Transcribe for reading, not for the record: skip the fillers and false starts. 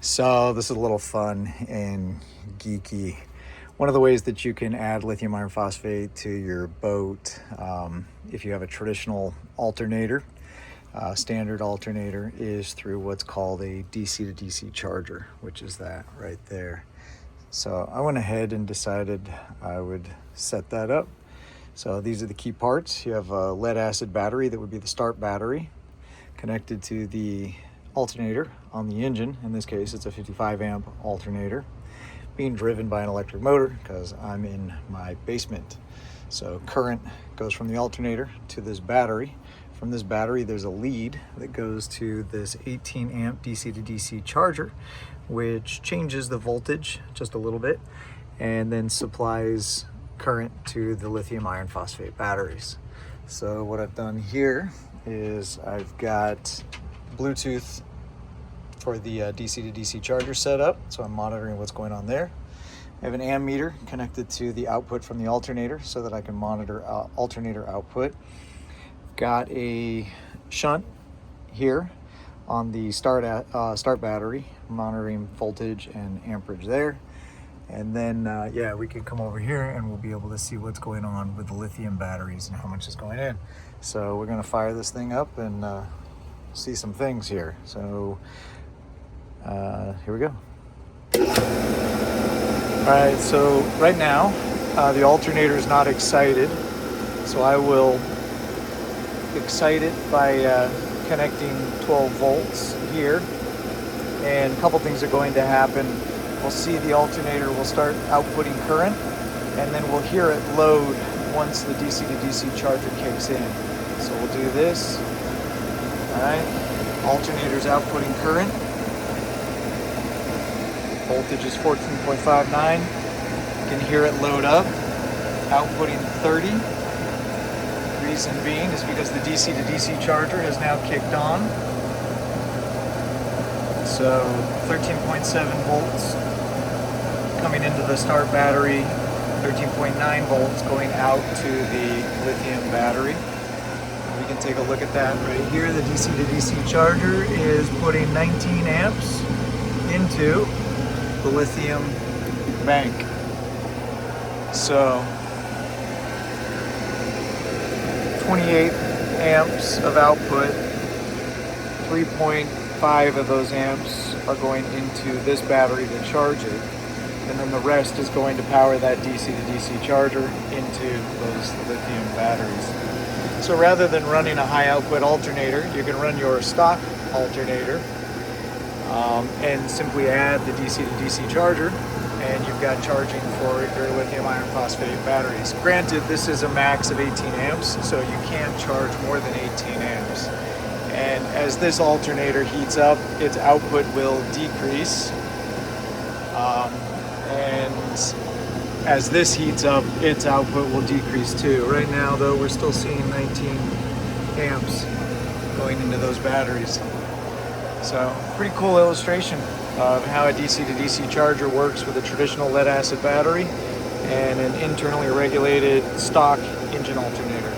So this is a little fun and geeky. One of the ways that you can add lithium iron phosphate to your boat, if you have a traditional alternator, standard alternator, is through what's called a DC to DC charger, which is that right there. So I went ahead and decided I would set that up. So these are the key parts. You have a lead acid battery that would be the start battery connected to the alternator on the engine. In this case, it's a 55 amp alternator being driven by an electric motor because I'm in my basement. So current goes from the alternator to this battery. From this battery, there's a lead that goes to this 18 amp DC to DC charger, which changes the voltage just a little bit and then supplies current to the lithium iron phosphate batteries. So what I've done here is I've got Bluetooth for the DC to DC charger set up, so I'm monitoring what's going on there. I have an ammeter connected to the output from the alternator so that I can monitor alternator output. Got a shunt here on the start battery, monitoring voltage and amperage there. And then, yeah, we can come over here and we'll be able to see what's going on with the lithium batteries and how much is going in. So we're gonna fire this thing up and see some things here. So here we go. All right, so right now, the alternator is not excited. So I will excite it by connecting 12 volts here. And a couple things are going to happen. We'll see the alternator will start outputting current, and then we'll hear it load once the DC to DC charger kicks in. So we'll do this. All right, alternator's outputting current. Voltage is 14.59. You can hear it load up, outputting 30. Reason being is because the DC to DC charger has now kicked on. So 13.7 volts coming into the start battery, 13.9 volts going out to the lithium battery. We can take a look at that right here. The DC to DC charger is putting 19 amps into the lithium bank. So 28 amps of output, 3.5 of those amps are going into this battery to charge it, and then the rest is going to power that DC to DC charger into those lithium batteries. So rather than running a high output alternator, you can run your stock alternator and simply add the DC to DC charger, and you've got charging for your lithium iron phosphate batteries. Granted, this is a max of 18 amps, so you can't charge more than 18 amps. And as this alternator heats up, its output will decrease. And as this heats up, its output will decrease too. Right now, though, we're still seeing 19 amps going into those batteries. So, pretty cool illustration of how a DC to DC charger works with a traditional lead acid battery and an internally regulated stock engine alternator.